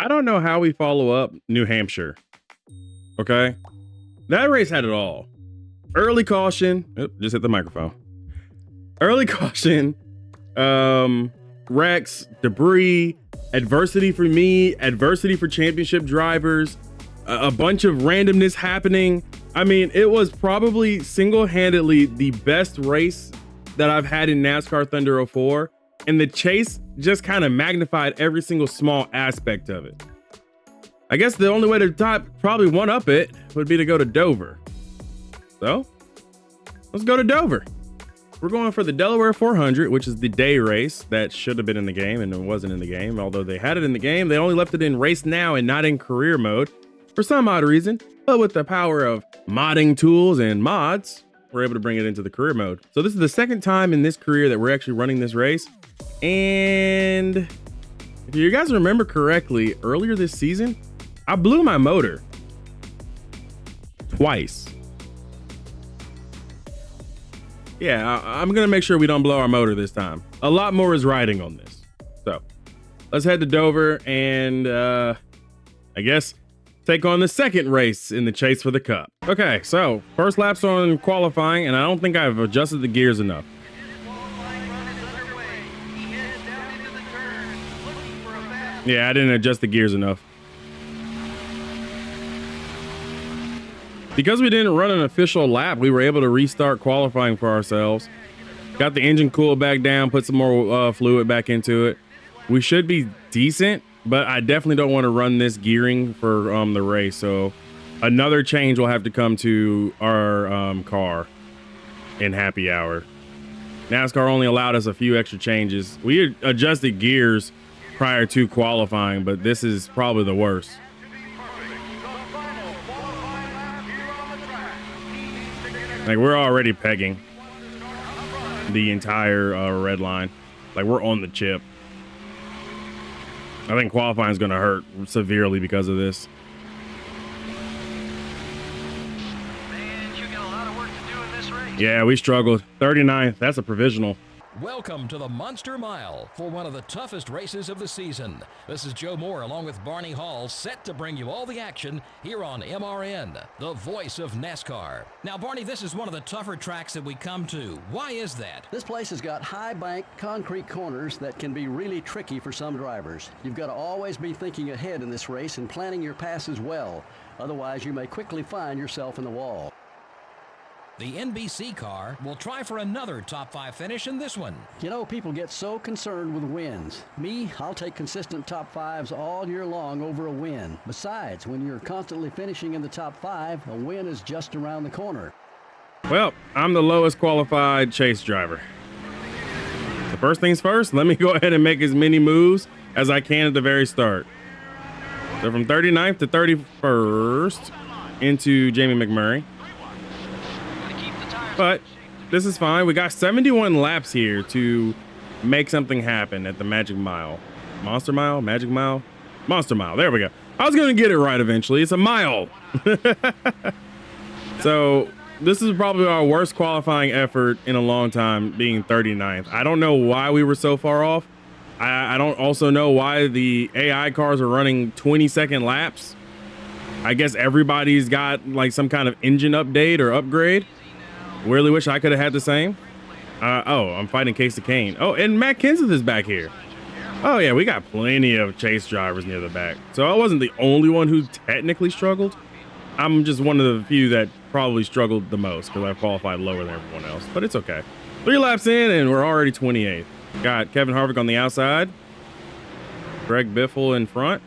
I don't know how we follow up New Hampshire. Okay. That race had it all. Early caution. Oop, just hit the microphone. Early caution. Wrecks, debris, adversity for me, adversity for championship drivers, a bunch of randomness happening. I mean, it was probably single-handedly the best race that I've had in NASCAR Thunder 04. And the chase just kind of magnified every single small aspect of it. I guess the only way to probably one up it would be to go to Dover. So let's go to Dover. We're going for the Delaware 400, which is the day race that should have been in the game and it wasn't in the game. Although they had it in the game, they only left it in race now and not in career mode for some odd reason. But with the power of modding tools and mods, we're able to bring it into the career mode. So this is the second time in this career that we're actually running this race. And if you guys remember correctly, earlier this season, I blew my motor twice. Yeah, I'm gonna make sure we don't blow our motor this time. A lot more is riding on this. So let's head to Dover and I guess take on the second race in the chase for the cup. Okay, so first lap's on qualifying and I don't think I've adjusted the gears enough. Yeah, I didn't adjust the gears enough. Because we didn't run an official lap, we were able to restart qualifying for ourselves. Got the engine cooled back down, put some more fluid back into it. We should be decent, but I definitely don't want to run this gearing for the race. So another change will have to come to our car in happy hour. NASCAR only allowed us a few extra changes. We adjusted gears prior to qualifying, but this is probably the worst. Like we're already pegging the entire red line. Like we're on the chip. I think qualifying is going to hurt severely because of this. Man, you got a lot of work to do in this race. Yeah, we struggled. 39th. That's a provisional. Welcome to the Monster Mile for one of the toughest races of the season. This is Joe Moore along with Barney Hall, set to bring you all the action here on MRN, the voice of NASCAR. Now, Barney, this is one of the tougher tracks that we come to. Why is that? This place has got high bank concrete corners that can be really tricky for some drivers. You've got to always be thinking ahead in this race and planning your passes well. Otherwise, you may quickly find yourself in the wall. The NBC car will try for another top 5 finish in this one. You know, people get so concerned with wins. Me, I'll take consistent top 5s all year long over a win. Besides, when you're constantly finishing in the top 5, a win is just around the corner. Well, I'm the lowest qualified chase driver. So first things first, let me go ahead and make as many moves as I can at the very start. So from 39th to 31st into Jamie McMurray. But this is fine. We got 71 laps here to make something happen at the Magic Mile. Monster Mile? Magic Mile? Monster Mile. There we go. I was going to get it right eventually. It's a mile. So this is probably our worst qualifying effort in a long time, being 39th. I don't know why we were so far off. I don't also know why the AI cars are running 20-second laps. I guess everybody's got like some kind of engine update or upgrade. Really wish I could have had the same. Oh, I'm fighting Casey Kane. Oh, and Matt Kenseth is back here. Oh yeah, we got plenty of chase drivers near the back. So I wasn't the only one who technically struggled. I'm just one of the few that probably struggled the most because I qualified lower than everyone else, but it's okay. 3 laps in and we're already 28th. Got Kevin Harvick on the outside. Greg Biffle in front.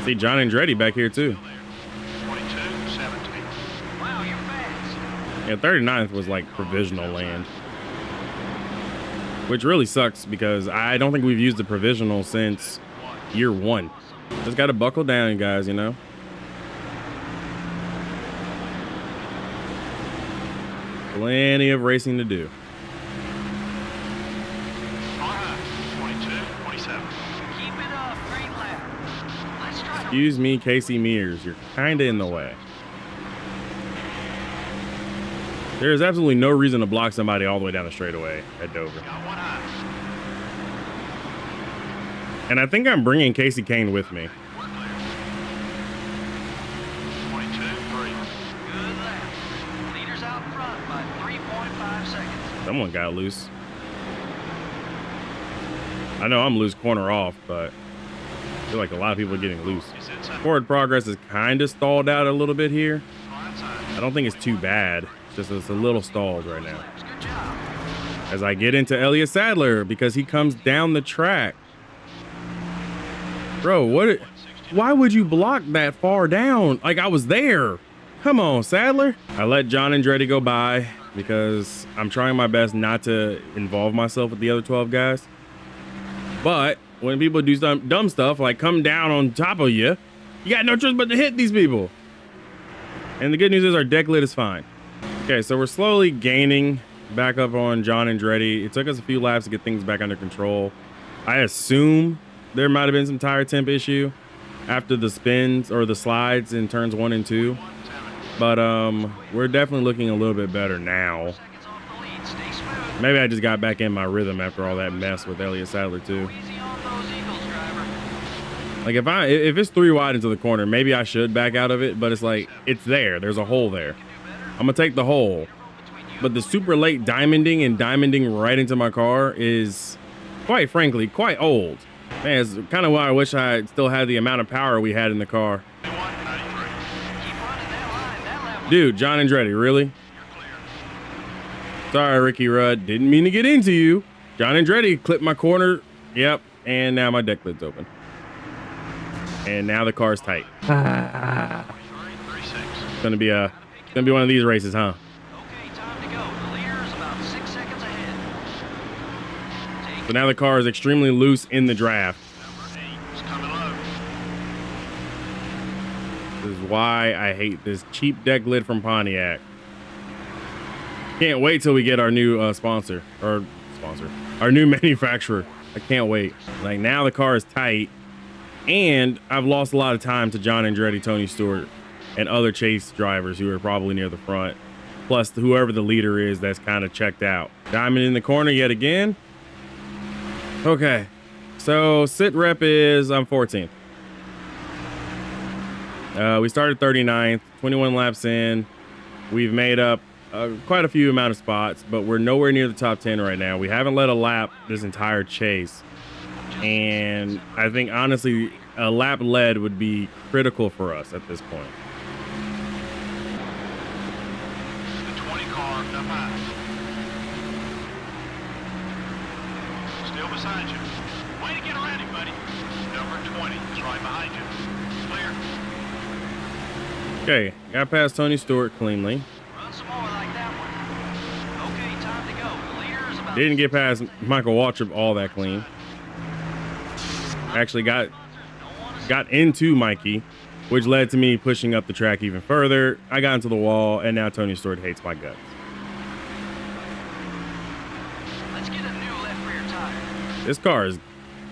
See John Andretti back here too. 22-17. Wow, you're fast. Yeah, 39th was like provisional land, which really sucks because I don't think we've used the provisional since year 1. Just got to buckle down, guys, you know. Plenty of racing to do. 22-27. Keep it up, green lap. Let's try. Excuse me, Casey Mears, you're kind of in the way. There's absolutely no reason to block somebody all the way down the straightaway at Dover. And I think I'm bringing Casey Kane with me. Someone got loose. I know I'm loose corner off, but I feel like a lot of people are getting loose. Forward progress is kind of stalled out a little bit here. I don't think it's too bad. It's a little stalled right now. As I get into Elliott Sadler because he comes down the track. Bro, why would you block that far down? Like I was there. Come on, Sadler. I let John Andretti go by because I'm trying my best not to involve myself with the other 12 guys. But when people do some dumb stuff like come down on top of you, you got no choice but to hit these people. And the good news is our deck lid is fine. Okay, so we're slowly gaining back up on John Andretti. It took us a few laps to get things back under control. I assume there might have been some tire temp issue after the spins or the slides in turns 1 and 2. But we're definitely looking a little bit better now. Maybe I just got back in my rhythm after all that mess with Elliott Sadler too. Like if it's 3 wide into the corner, maybe I should back out of it, but it's like it's there. There's a hole there. I'm gonna take the hole. But the super late diamonding right into my car is quite frankly quite old. Man, it's kind of why I wish I still had the amount of power we had in the car. Dude, John Andretti, really? Sorry, Ricky Rudd. Didn't mean to get into you. John Andretti clipped my corner. Yep. And now my deck lid's open. And now the car's tight. It's gonna be one of these races, huh? Okay, time to go. The leader is about 6 seconds ahead. So now the car is extremely loose in the draft. This is why I hate this cheap deck lid from Pontiac. Can't wait till we get our new our new manufacturer. I can't wait. Like now the car is tight and I've lost a lot of time to John Andretti, Tony Stewart, and other Chase drivers who are probably near the front. Plus whoever the leader is that's kind of checked out. Diamond in the corner yet again. Okay, so sit rep is I'm 14th. We started 39th, 21 laps in. We've made up quite a few amount of spots, but we're nowhere near the top 10 right now. We haven't led a lap this entire chase. And I think, honestly, a lap led would be critical for us at this point. The 20 car up high. Still beside you. Way to get around him, buddy. Number 20 is right behind you. Clear. Okay, got past Tony Stewart cleanly. Run some more like that one. Okay, time to go. The leader is about Didn't get past Michael Waltrip all that clean. Actually got into Mikey, which led to me pushing up the track even further. I got into the wall, and now Tony Stewart hates my guts. Let's get a new left rear tire. This car is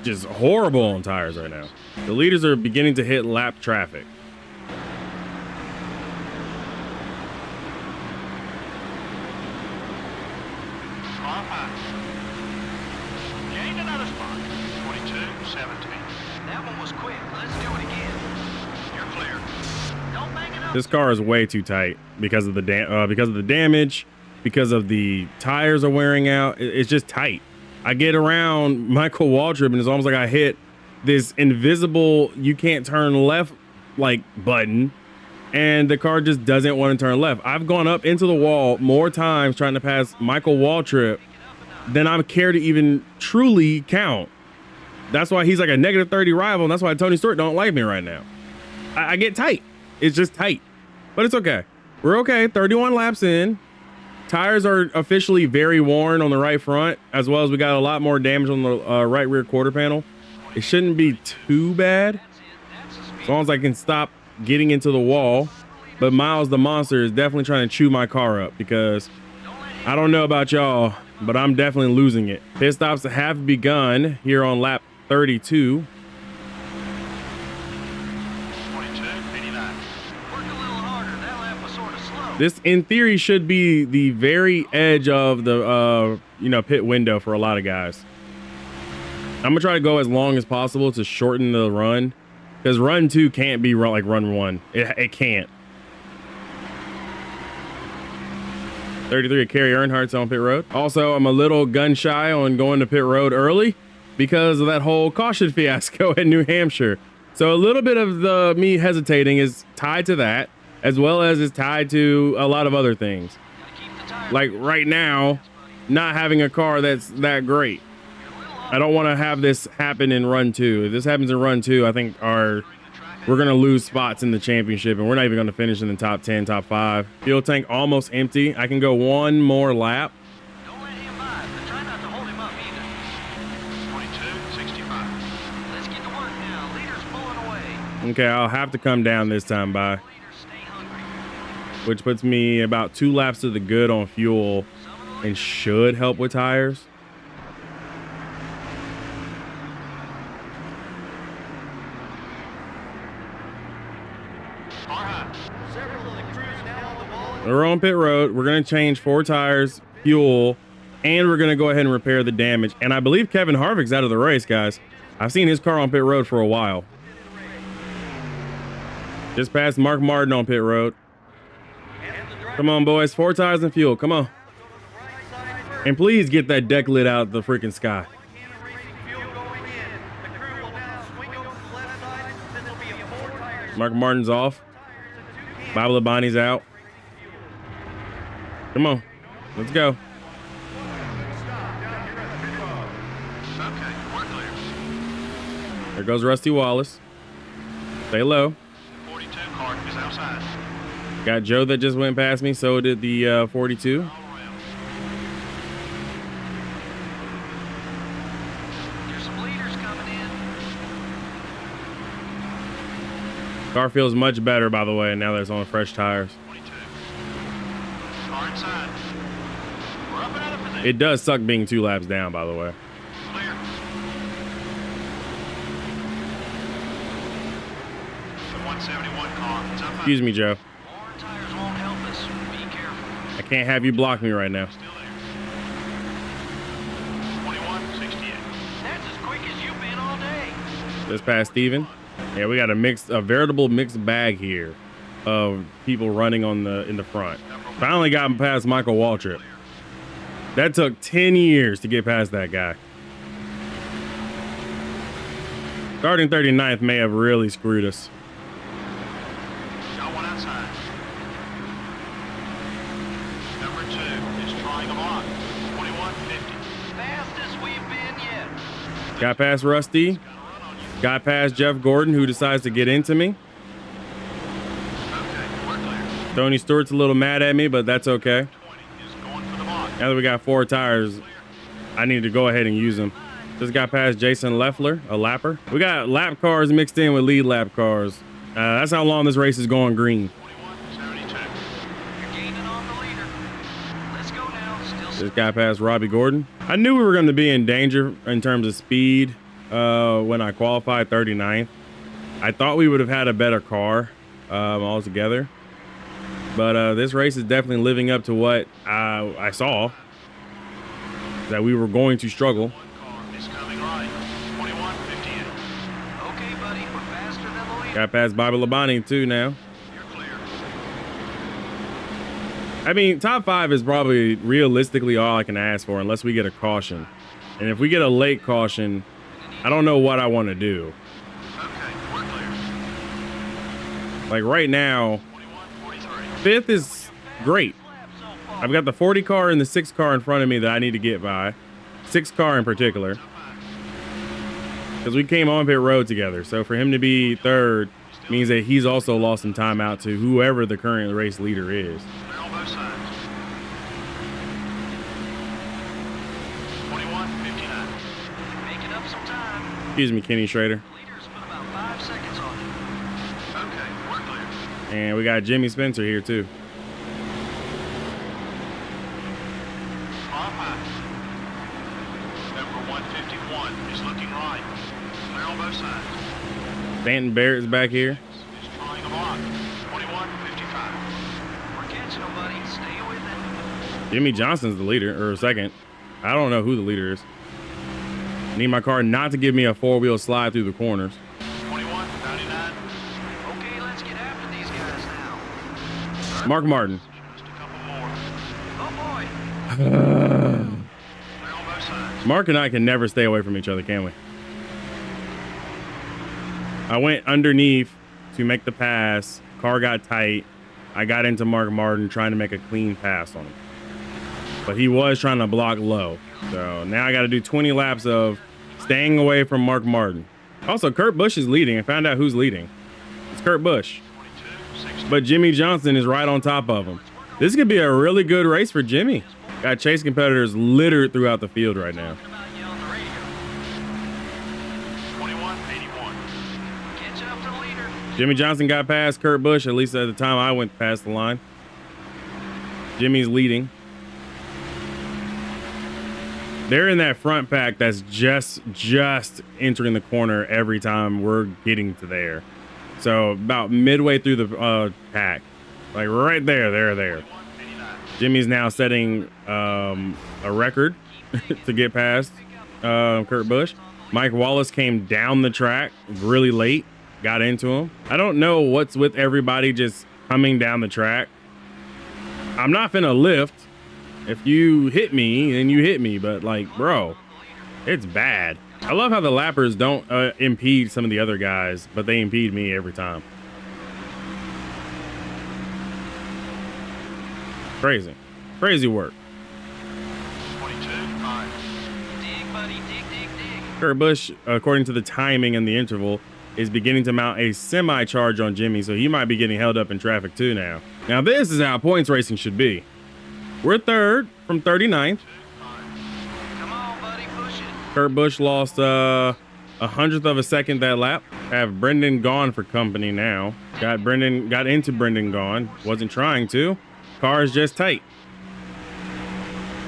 just horrible on tires right now. The leaders are beginning to hit lap traffic. Gained another spot. 22-17. That one was quick. Let's do it again. You're clear. Don't bang it up. This car is way too tight because of the damage, because of the tires are wearing out. It's just tight. I get around Michael Waltrip and it's almost like I hit this invisible you can't turn left like button, and the car just doesn't want to turn left. I've gone up into the wall more times trying to pass Michael Waltrip than I care to even truly count. That's why he's like a negative 30 rival, and that's why Tony Stewart don't like me right now. I get tight. It's just tight, but it's okay. We're okay. 31 laps in. Tires are officially very worn on the right front, as well as we got a lot more damage on the right rear quarter panel. It shouldn't be too bad, as long as I can stop getting into the wall. But Miles the Monster is definitely trying to chew my car up, because I don't know about y'all, but I'm definitely losing it. Pit stops have begun here on lap 32. 22-89. Work a little harder. That lap was sort of slow. This, in theory, should be the very edge of the, pit window for a lot of guys. I'm gonna try to go as long as possible to shorten the run, because run 2 can't be like run 1. It can't. 33 Kerry Earnhardt's on pit road. Also, I'm a little gun shy on going to pit road early because of that whole caution fiasco in New Hampshire. So a little bit of me hesitating is tied to that, as well as is tied to a lot of other things. Like right now, not having a car that's that great. I don't want to have this happen in run 2. If this happens in run 2, I think we're going to lose spots in the championship, and we're not even going to finish in the top 10, top 5. Fuel tank almost empty. I can go one more lap. Don't let him by, but try not to hold him up either. 22.65. Let's get to work now. Leader's pulling away. Okay, I'll have to come down this time by, Leaders stay hungry. which puts me about 2 laps to the good on fuel and should help with tires. We're on pit road. We're going to change 4 tires, fuel, and we're going to go ahead and repair the damage. And I believe Kevin Harvick's out of the race, guys. I've seen his car on pit road for a while. Just passed Mark Martin on pit road. Come on, boys. 4 tires and fuel. Come on. And please get that deck lit out the freaking sky. Mark Martin's off. Bob Labonte's out. Come on, let's go. Okay, we're clear. There goes Rusty Wallace. Stay low. 42 car is outside. Got Joe that just went past me. So did the 42. All around. There's some leaders coming in. Car feels much better, by the way, now that it's on fresh tires. 22. Car inside. We're up another position. It does suck being 2 laps down, by the way. Clear. The 171 car is up. Excuse me, Joe. More tires won't help us. Be careful. I can't have you block me right now. Still there. 21.68. That's as quick as you've been all day. Just past Steven. Yeah, we got a veritable mixed bag here of people running in the front. Finally got past Michael Waltrip. That took 10 years to get past that guy. Starting 39th may have really screwed us. Got one outside. Number 2 is trying a block. 21.50. Fastest we've been yet. Got past Rusty. Got past Jeff Gordon, who decides to get into me. Okay, we're clear. Tony Stewart's a little mad at me, but that's okay. 20 is going for the block. Now that we got 4 tires, I need to go ahead and use them. Just got past Jason Leffler, a lapper. We got lap cars mixed in with lead lap cars. That's how long this race is going green. 21.72. You're gaining on the leader. Let's go now. Still Just got past Robbie Gordon. I knew we were going to be in danger in terms of speed when I qualified 39th. I thought we would have had a better car altogether. But this race is definitely living up to what I saw, that we were going to struggle. One car is coming right. 21.58. okay, buddy. We're faster than the leader. Got past Bobby Labonte too now. You're clear. I mean, top 5 is probably realistically all I can ask for unless we get a caution. And if we get a late caution, I don't know what I want to do. Okay, we're clear. Like right now, 21.43. 5th is great. I've got the 40 car and the 6 car in front of me that I need to get by. 6 car in particular. Because we came on pit road together. So for him to be 3rd means that he's also lost some time out to whoever the current race leader is. They're on both sides. 21.59. Making up some time. Excuse me, Kenny Schrader. Leaders put about 5 seconds on it. Okay, we're clear. And we got Jimmy Spencer here too. Off high. Number 151 is looking right. Clear on both sides. Stanton Barrett's back here. Is trying a block. 21.55. We're catching them Jimmy Johnson's the leader, or second. I don't know who the leader is. I need my car not to give me a four-wheel slide through the corners. 21.99. Okay, let's get after these guys now. Mark Martin. Just a couple more. Oh boy. They're on both sides. Mark and I can never stay away from each other, can we? I went underneath to make the pass. Car got tight. I got into Mark Martin trying to make a clean pass on him. But he was trying to block low. So now I got to do 20 laps of staying away from Mark Martin. Also, Kurt Busch is leading. I found out who's leading. It's Kurt Busch. 22.60. But Jimmy Johnson is right on top of him. This could be a really good race for Jimmy. Got chase competitors littered throughout the field right now. About you on the radio. 21.81. Catch up to the leader. Jimmy Johnson got past Kurt Busch, at least at the time I went past the line. Jimmy's leading. They're in that front pack that's just entering the corner every time we're getting to there. So about midway through the pack, like right there, they're there. 1.89. Jimmy's now setting a record to get past Kurt Busch. Mike Wallace came down the track really late, got into him. I don't know what's with everybody just coming down the track. I'm not finna lift. If you hit me, then you hit me. But like, bro, it's bad. I love how the lappers don't impede some of the other guys, but they impede me every time. Crazy work. 22.5. Dig, buddy, dig. Kurt Busch, according to the timing and the interval, is beginning to mount a semi-charge on Jimmy, so he might be getting held up in traffic too now. Now this is how points racing should be. We're third from 39th. Come on, buddy, push it. Kurt Busch lost a 100th of a second that lap. Have Brendan gone for company now. Got into Brendan gone. Wasn't trying to. Car is just tight.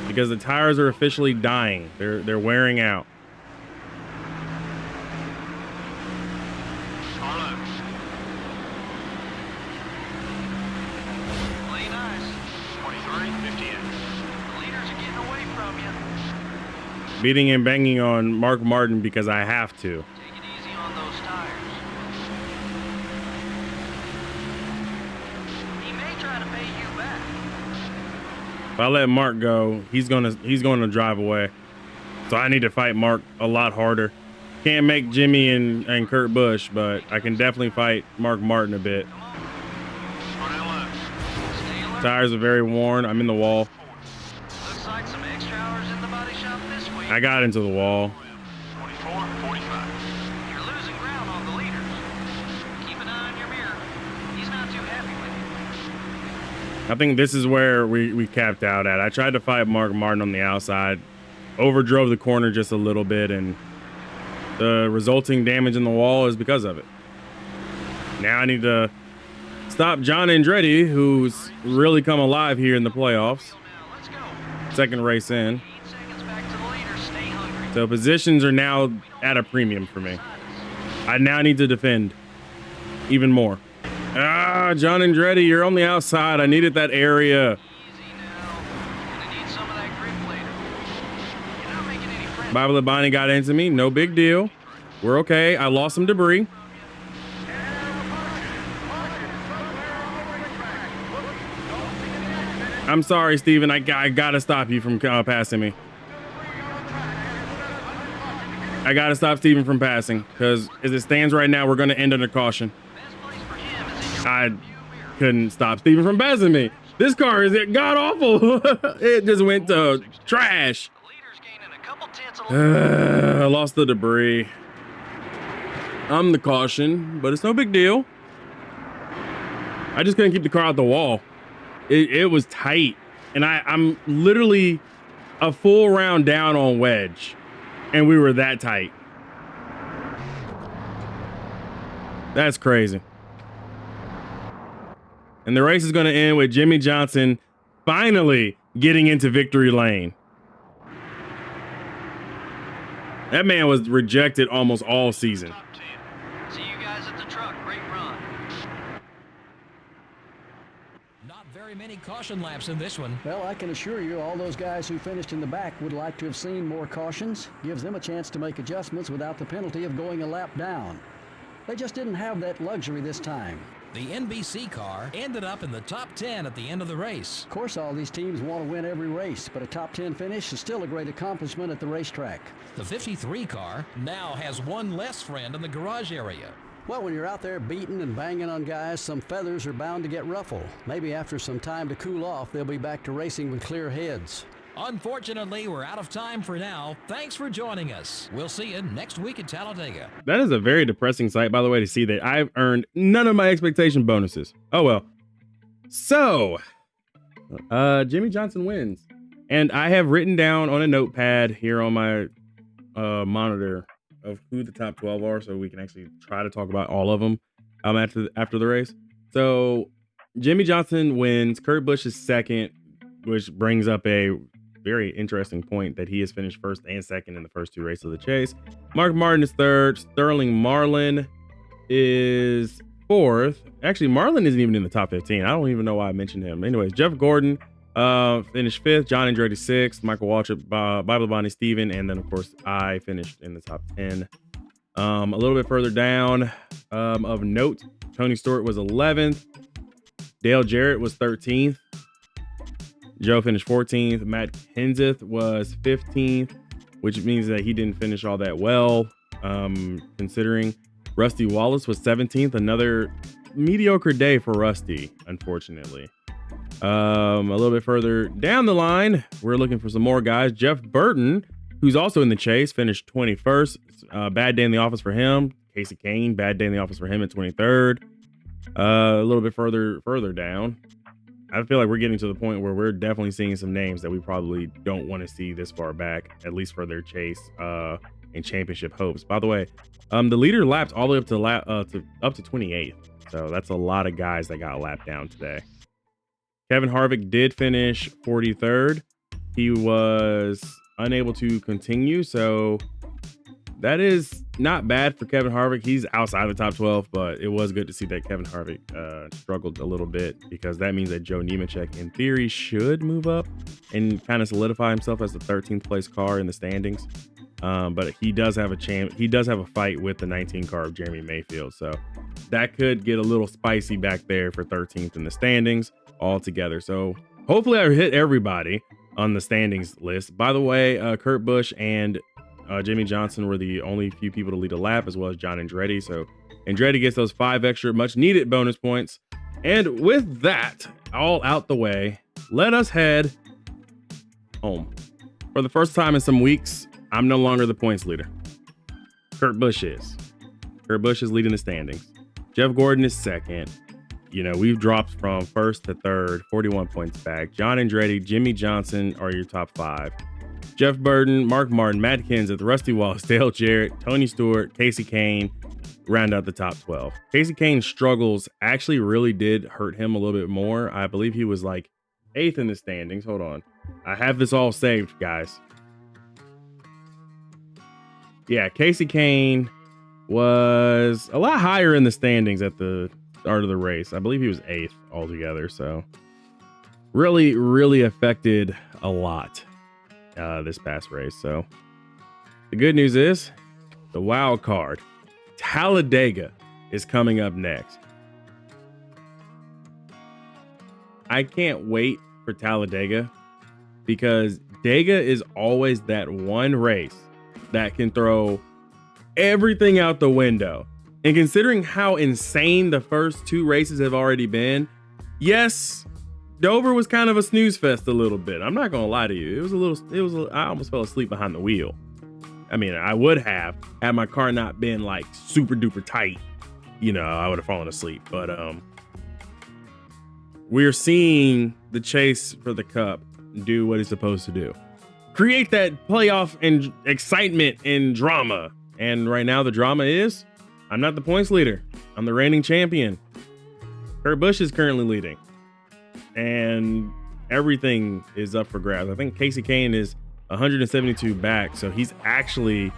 Because the tires are officially dying. They're wearing out. Carlo. Play nice. 23.58. The leaders are getting away from you. Beating and banging on Mark Martin because I have to. Take it easy on those tires. He may try to pay you back. If I let Mark go, he's gonna drive away. So I need to fight Mark a lot harder. Can't make Jimmy and Kurt Busch, but I can definitely fight Mark Martin a bit. Run out low. Stay alert. Tires are very worn. I'm in the wall. Looks like some extra hours in the body shop this week. I got into the wall. 24.45. You're losing ground on the leaders. Keep an eye on your mirror. He's not too happy with you. I think this is where we capped out at. I tried to fight Mark Martin on the outside, overdrove the corner just a little bit, and the resulting damage in the wall is because of it. Now I need to stop John Andretti, who's really come alive here in the playoffs. Now, let's go. Second race in. 8 seconds back to the leaders. Stay hungry. So positions are now at a premium for me. I now need to defend even more. John Andretti, you're on the outside. I needed that area. Easy now. Gonna need some of that grip later. You're not making any friends. Bible Labani got into me. No big deal. We're okay. I lost some debris. I'm sorry, Steven. I gotta stop you from passing me. I gotta stop Steven from passing because as it stands right now, we're gonna end under caution. Best place for him is in your I rearview mirror. couldn't stop Steven from passing me. This car is god awful. It just went to trash. The leader's gaining a couple tenths of I lost the debris. I'm the caution, but it's no big deal. I just couldn't keep the car out the wall. It was tight, and I'm literally a full round down on wedge, and we were that tight. That's crazy. And the race is going to end with Jimmy Johnson finally getting into victory lane. That man was rejected almost all season. Top 10. See you guys at the truck. Great run. Not very very many caution laps in this one. Well, I can assure you all those guys who finished in the back would like to have seen more cautions. Gives them a chance to make adjustments without the penalty of going a lap down. They just didn't have that luxury this time. The NBC car ended up in the top 10 at the end of the race. Of course, all these teams want to win every race, but a top 10 finish is still a great accomplishment at the racetrack. The 53 car now has one less friend in the garage area. Well, when you're out there beating and banging on guys, some feathers are bound to get ruffled. Maybe after some time to cool off, they'll be back to racing with clear heads. Unfortunately, we're out of time for now. Thanks for joining us. We'll see you next week at Talladega. That is a very depressing sight, by the way, to see that I've earned none of my expectation bonuses. Oh, well. So, Jimmie Johnson wins. And I have written down on a notepad here on my monitor of who the top 12 are, so we can actually try to talk about all of them after the race. So, Jimmie Johnson wins. Kurt Busch is second, which brings up a very interesting point that he has finished first and second in the first two races of the chase. Mark Martin is third. Sterling Marlin is fourth. Actually, Marlin isn't even in the top 15. I don't even know why I mentioned him. Anyways, Jeff Gordon finished fifth. John Andretti sixth. Michael Waltrip, Bible Bonnie Steven, and then of course I finished in the top 10. A little bit further down of note, Tony Stewart was 11th. Dale Jarrett was 13th. Joe finished 14th. Matt Kenseth was 15th, which means that he didn't finish all that well, considering. Rusty Wallace was 17th. Another mediocre day for Rusty, unfortunately. A little bit further down the line, we're looking for some more guys. Jeff Burton, who's also in the chase, finished 21st. Bad day in the office for him. Casey Kane, bad day in the office for him at 23rd. A little bit further down, I feel like we're getting to the point where we're definitely seeing some names that we probably don't want to see this far back, at least for their chase and championship hopes. By the way, the leader lapped all the way up to 28th, so that's a lot of guys that got lapped down today. Kevin Harvick did finish 43rd. He was unable to continue, so that is not bad for Kevin Harvick. He's outside the top 12, but it was good to see that Kevin Harvick struggled a little bit, because that means that Joe Nemechek, in theory, should move up and kind of solidify himself as the 13th place car in the standings. But he does have a fight with the 19 car of Jeremy Mayfield, so that could get a little spicy back there for 13th in the standings altogether. So hopefully I hit everybody on the standings list. By the way, Kurt Busch and Jimmie Johnson were the only few people to lead a lap, as well as John Andretti. So Andretti gets those 5 extra much needed bonus points. And with that all out the way, let us head home. For the first time in some weeks, I'm no longer the points leader. Kurt Busch is. Kurt Busch is leading the standings. Jeff Gordon is second. You know, we've dropped from first to third, 41 points back. John Andretti, Jimmie Johnson are your top 5. Jeff Burton, Mark Martin, Matt Kenseth, Rusty Wallace, Dale Jarrett, Tony Stewart, Casey Kane round out the top 12. Casey Kane's struggles actually really did hurt him a little bit more. I believe he was like 8th in the standings. Hold on. I have this all saved, guys. Yeah, Casey Kane was a lot higher in the standings at the start of the race. I believe he was 8th altogether. So really, really affected a lot this past race. So the good news is the wild card, Talladega, is coming up next. I can't wait for Talladega, because Dega is always that one race that can throw everything out the window. And considering how insane the first 2 races have already been, yes, Dover was kind of a snooze fest a little bit. I'm not gonna lie to you. I almost fell asleep behind the wheel. I mean, I would have, had my car not been like super duper tight, you know, I would have fallen asleep. But we're seeing the chase for the cup do what it's supposed to do. Create that playoff and excitement and drama. And right now the drama is, I'm not the points leader. I'm the reigning champion. Kurt Busch is currently leading. And everything is up for grabs. I think Casey Kane is 172 back, so he's actually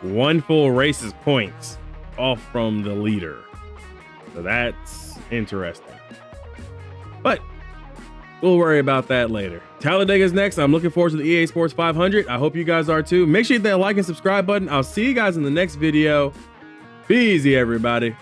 1 full race's points off from the leader. So that's interesting. But We'll worry about that later. Talladega's next. I'm looking forward to the EA Sports 500. I hope you guys are too. Make sure you hit that like and subscribe button. I'll see you guys in the next video. Be easy, everybody.